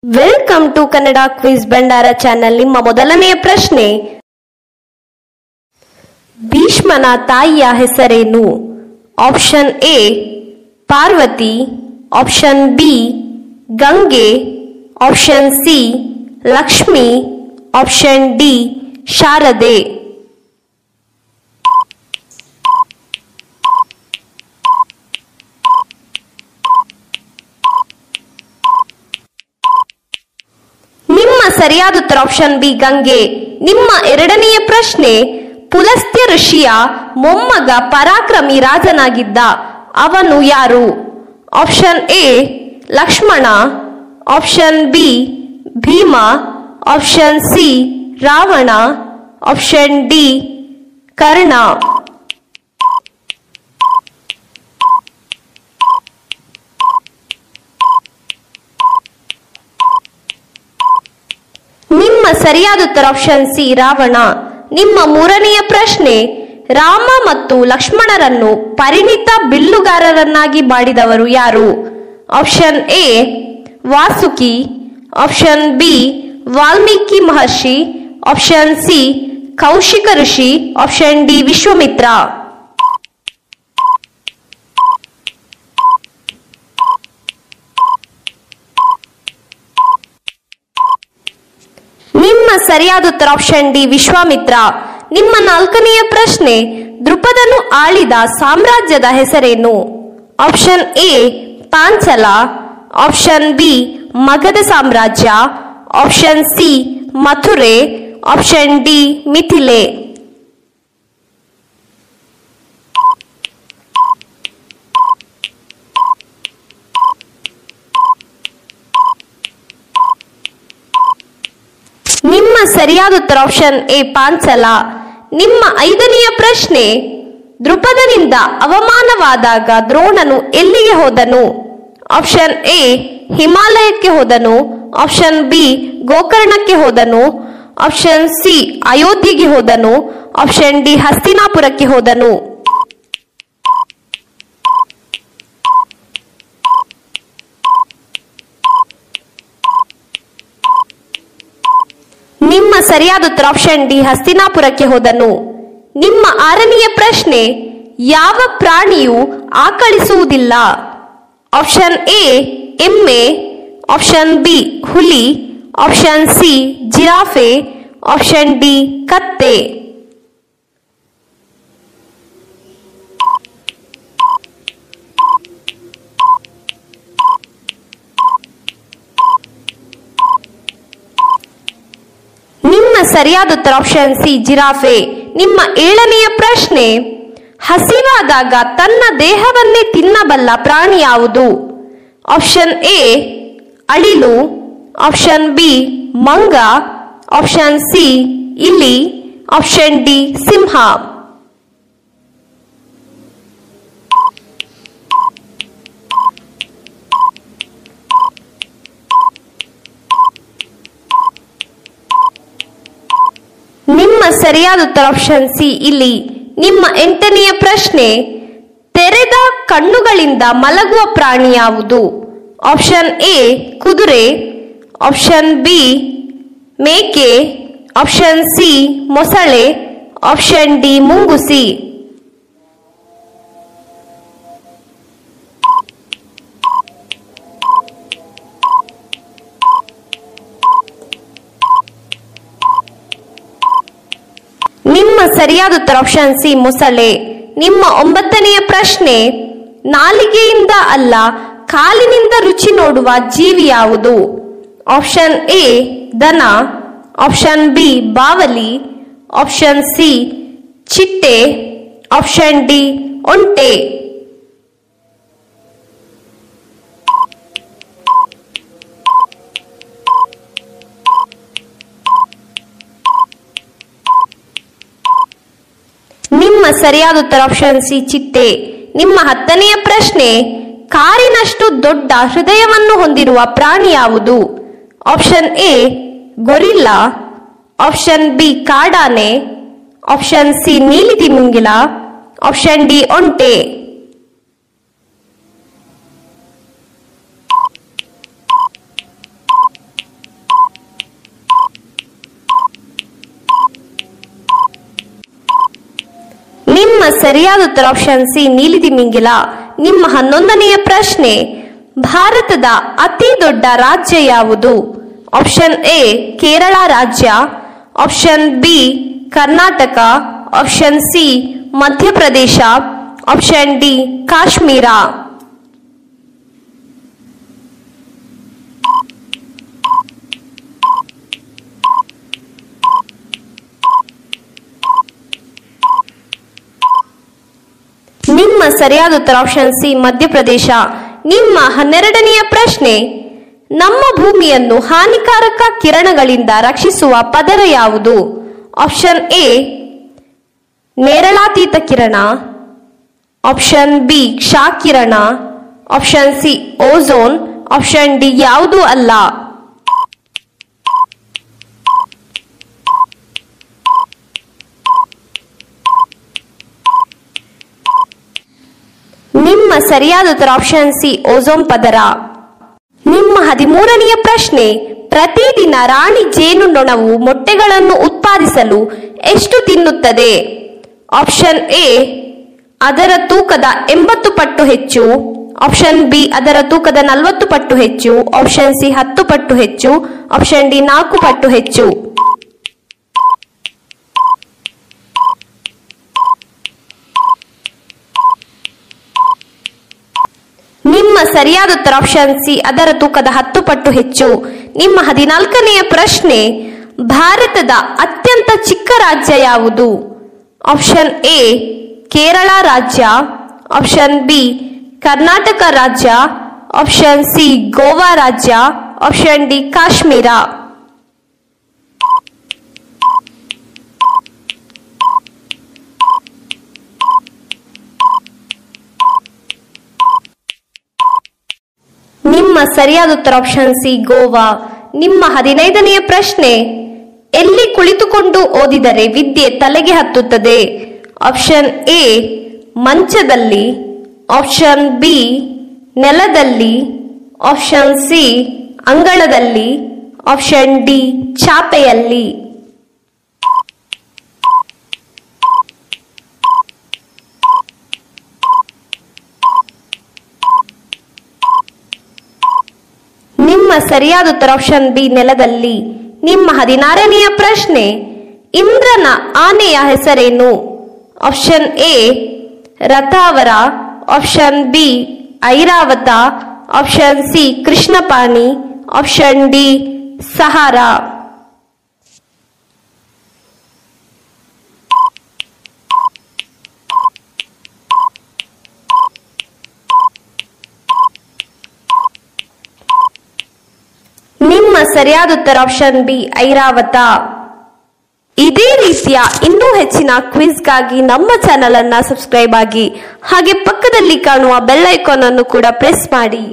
Welcome to Kannada quiz Bhandara channel. ನಿಮ್ಮ ಮೊದಲನೆಯ ಪ್ರಶ್ನೆ, ಭೀಷ್ಮನ ತಾಯಿಯ ಹೆಸರೇನು? Option A Parvati, option B Gange, option C Lakshmi, option D Sharade. ನಿಮ್ಮ ಸರಿಯಾದ ಉತ್ತರ ಆಪ್ಷನ್ ಬಿ ಗಂಗೆ. ನಿಮ್ಮ ಎರಡನೆಯ ಪ್ರಶ್ನೆ, ಪುಲಸ್ತ್ಯ ಋಷಿಯ ಮೊಮ್ಮಗ ಪರಾಕ್ರಮಿ ರಾಜನಾಗಿದ್ದ ಅವನು ಯಾರು? Option A Lakshmana, option B Bhima, option C Ravana, option D Karna. ನಿಮ್ಮ ಸರಿಯಾದ ಉತ್ತರ ಆಪ್ಷನ್ ಸಿ ರಾವಣ. ನಿಮ್ಮ ಮೂರನೆಯ ಪ್ರಶ್ನೆ, ರಾಮ ಮತ್ತು ಲಕ್ಷ್ಮಣರನ್ನು ಪರಿಣಿತ ಬಿಲ್ಲುಗಾರರನ್ನಾಗಿ ಮಾಡಿದವರು ಯಾರು? Option A Vasuki, option B Valmiki Maharshi, option C Kaushika Rishi, option D Vishwamitra. ನಿಮ್ಮ ಸರಿಯಾದ ಉತ್ತರ ಆಪ್ಷನ್ ಡಿ ವಿಶ್ವಾಮಿತ್ರ. ನಿಮ್ಮ ನಾಲ್ಕನೆಯ ಪ್ರಶ್ನೆ, ದೃಪದನು ಆಳಿದ ಸಾಮ್ರಾಜ್ಯದ ಹೆಸರೇನು? Option A Panchala, option B Magadha ಸಾಮ್ರಾಜ್ಯ, option C Mathure, option D Mithile. ನಿಮ್ಮ ಸರಿಯಾದ ಉತ್ತರ ಆಪ್ಷನ್ ಎ ಪಾಂಚಲ. ನಿಮ್ಮ ಐದನೆಯ ಪ್ರಶ್ನೆ, ದೃಪದನಿಂದ ಅವಮಾನವಾದಾಗ ದ್ರೋಣನು ಎಲ್ಲಿಗೆ ಹೋದನು? ಆಪ್ಷನ್ ಎ ಹಿಮಾಲಯಕ್ಕೆ ಹೋದನು, ಆಪ್ಷನ್ ಬಿ ಗೋಕರ್ಣಕ್ಕೆ ಹೋದನು, ಆಪ್ಷನ್ ಸಿ ಅಯೋಧ್ಯೆಗೆ ಹೋದನು, ಆಪ್ಷನ್ ಡಿ ಹಸ್ತಿನಾಪುರಕ್ಕೆ ಹೋದನು. ನಿಮ್ಮ ಸರಿಯಾದ ಉತ್ತರ ಆಪ್ಷನ್ ಡಿ ಹಸ್ತಿನಾಪುರಕ್ಕೆ ಹೋದನು. ನಿಮ್ಮ ಆರನೆಯ ಪ್ರಶ್ನೆ, ಯಾವ ಪ್ರಾಣಿಯು ಆಕಳಿಸುವುದಿಲ್ಲ? ಆಪ್ಷನ್ ಎ ಎಮ್ಮೆ, ಆಪ್ಷನ್ ಬಿ ಹುಲಿ, option C giraffe, option D ಕತ್ತೆ. ನಿಮ್ಮ ಸರಿಯಾದ ಉತ್ತರ ಆಪ್ಷನ್ ಸಿ ಜಿರಾಫೆ. ನಿಮ್ಮ ಏಳನೆಯ ಪ್ರಶ್ನೆ, ಹಸಿವಾದಾಗ ತನ್ನ ದೇಹವನ್ನೇ ತಿನ್ನಬಲ್ಲ ಪ್ರಾಣಿ ಯಾವುದು? ಆಪ್ಷನ್ ಎ ಅಳಿಲು, ಆಪ್ಷನ್ ಬಿ ಮಂಗ, ಆಪ್ಷನ್ ಸಿ ಇಲಿ, ಆಪ್ಷನ್ ಡಿ ಸಿಂಹ. ನಿಮ್ಮ ಸರಿಯಾದ ಉತ್ತರ ಆಪ್ಷನ್ ಸಿ ಇಲಿ. ನಿಮ್ಮ ಎಂಟನೆಯ ಪ್ರಶ್ನೆ, ತೆರೆದ ಕಣ್ಣುಗಳಿಂದ ಮಲಗುವ ಪ್ರಾಣಿ ಯಾವುದು? ಆಪ್ಷನ್ ಎ ಕುದುರೆ, ಆಪ್ಷನ್ ಬಿ ಮೇಕೆ, ಆಪ್ಷನ್ ಸಿ ಮೊಸಳೆ, ಆಪ್ಷನ್ ಡಿ ಮುಂಗುಸಿ. ನಿಮ್ಮ ಸರಿಯಾದ ಉತ್ತರ ಆಪ್ಷನ್ ಸಿ ಮೊಸಳೆ. ನಿಮ್ಮ ಒಂಬತ್ತನೆಯ ಪ್ರಶ್ನೆ, ನಾಲಿಗೆಯಿಂದ ಅಲ್ಲ ಕಾಲಿನಿಂದ ರುಚಿ ನೋಡುವ ಜೀವಿ ಯಾವುದು? ಆಪ್ಷನ್ ಎ ದನ, ಆಪ್ಷನ್ ಬಿ ಬಾವಲಿ, ಆಪ್ಷನ್ ಸಿ ಚಿಟ್ಟೆ, ಆಪ್ಷನ್ ಡಿ ಒಂಟೆ. ನಿಮ್ಮ ಸರಿಯಾದ ಉತ್ತರ ಆಪ್ಷನ್ ಸಿ ಚಿಟ್ಟೆ. ನಿಮ್ಮ ಹತ್ತನೆಯ ಪ್ರಶ್ನೆ, ಕಾರಿನಷ್ಟು ದೊಡ್ಡ ಹೃದಯವನ್ನು ಹೊಂದಿರುವ ಪ್ರಾಣಿ ಯಾವುದು? Option A gorilla, option B ಕಾಡಾನೆ, ಆಪ್ಷನ್ ಸಿ ನೀಲಿ ತಿಮಿಂಗಿಲ, ಆಪ್ಷನ್ ಡಿ ಒಂಟೆ. ಸರಿಯಾದ ಉತ್ತರ ಆಪ್ಷನ್ ಸಿ ನೀಲಿತಿಮಿಂಗಿಲ. ನಿಮ್ಮ 11ನೆಯ ಪ್ರಶ್ನೆ, ಭಾರತದ ಅತಿ ದೊಡ್ಡ ರಾಜ್ಯ ಯಾವುದು? ಆಪ್ಷನ್ ಎ ಕೇರಳ ರಾಜ್ಯ, option B Karnataka, option C Madhya Pradesh, option D Kashmir. ನಿಮ್ಮ ಸರಿಯಾದ ಉತ್ತರ ಆಪ್ಷನ್ ಸಿ ಮಧ್ಯಪ್ರದೇಶ. ನಿಮ್ಮ 12ನೆಯ ಪ್ರಶ್ನೆ, ನಮ್ಮ ಭೂಮಿಯನ್ನು ಹಾನಿಕಾರಕ ಕಿರಣಗಳಿಂದ ರಕ್ಷಿಸುವ ಪದರ ಯಾವುದು? ಆಪ್ಷನ್ ಎ ನೇರಳಾತೀತ ಕಿರಣ, ಆಪ್ಷನ್ ಬಿ ಕ್ಷಕಿರಣ, option C ozone, option D ಯಾವುದೂ ಅಲ್ಲ. ನಿಮ್ಮ ಸರಿಯಾದ ಉತ್ತರ ಆಪ್ಷನ್ ಸಿ ಓಝೋನ್ ಪದರ. ನಿಮ್ಮ 13ನೆಯ ಪ್ರಶ್ನೆ, ಪ್ರತಿದಿನ ರಾಣಿ ಜೇನುನೊಣವು ಮೊಟ್ಟೆಗಳನ್ನು ಉತ್ಪಾದಿಸಲು ಎಷ್ಟು ತಿನ್ನುತ್ತದೆ? ಆಪ್ಷನ್ ಎ ಅದರ ತೂಕದ 80 ಪಟ್ಟು ಹೆಚ್ಚು, ಆಪ್ಷನ್ ಬಿ ಅದರ ತೂಕದ 40 ಪಟ್ಟು ಹೆಚ್ಚು, ಆಪ್ಷನ್ ಸಿ 10 ಪಟ್ಟು ಹೆಚ್ಚು, ಆಪ್ಷನ್ ಡಿ 4 ಪಟ್ಟು ಹೆಚ್ಚು. ನಿಮ್ಮ ಸರಿಯಾದ ಉತ್ತರ ಆಪ್ಷನ್ ಸಿ ಅದರ ತೂಕದ 10 ಪಟ್ಟು ಹೆಚ್ಚು. ನಿಮ್ಮ 14ನೆಯ ಪ್ರಶ್ನೆ, ಭಾರತದ ಅತ್ಯಂತ ಚಿಕ್ಕ ರಾಜ್ಯ ಯಾವುದು? ಆಪ್ಷನ್ ಎ ಕೇರಳ ರಾಜ್ಯ, ಆಪ್ಷನ್ ಬಿ ಕರ್ನಾಟಕ ರಾಜ್ಯ, ಆಪ್ಷನ್ ಸಿ ಗೋವಾ ರಾಜ್ಯ, ಆಪ್ಷನ್ ಡಿ ಕಾಶ್ಮೀರ. ನಿಮ್ಮ ಸರಿಯಾದ ಉತ್ತರ ಆಪ್ಷನ್ ಸಿ ಗೋವಾ. ನಿಮ್ಮ 15ನೆಯ ಪ್ರಶ್ನೆ, ಎಲ್ಲಿ ಕುಳಿತುಕೊಂಡು ಓದಿದರೆ ವಿದ್ಯೆ ತಲೆಗೆ ಹತ್ತುತ್ತದೆ? ಆಪ್ಷನ್ ಎ ಮಂಚದಲ್ಲಿ, ಆಪ್ಷನ್ ಬಿ ನೆಲದಲ್ಲಿ, ಆಪ್ಷನ್ ಸಿ ಅಂಗಳದಲ್ಲಿ, ಆಪ್ಷನ್ ಡಿ ಚಾಪೆಯಲ್ಲಿ. ನಿಮ್ಮ ಸರಿಯಾದ ಉತ್ತರ ಆಪ್ಷನ್ ಬಿ ನೆಲದಲ್ಲಿ. ನಿಮ್ಮ 16ನೆಯ ಪ್ರಶ್ನೆ, ಇಂದ್ರನ ಆನೆಯ ಹೆಸರೇನು? Option A Rathavara, option B Airavata, option C Krishnapani, option D Sahara. ನಿಮ್ಮ ಸರಿಯಾದ ಉತ್ತರ ಆಪ್ಷನ್ ಬಿ ಐರಾವತ. ಇದೇ ರೀತಿಯ ಇನ್ನೂ ಹೆಚ್ಚಿನ ಕ್ವಿಜ್ಗಾಗಿ ನಮ್ಮ ಚಾನೆಲ್ ಅನ್ನು ಸಬ್ಸ್ಕ್ರೈಬ್ ಆಗಿ, ಹಾಗೆ ಪಕ್ಕದಲ್ಲಿ ಕಾಣುವ ಬೆಲ್ ಐಕಾನ್ ಅನ್ನು ಕೂಡ ಪ್ರೆಸ್ ಮಾಡಿ.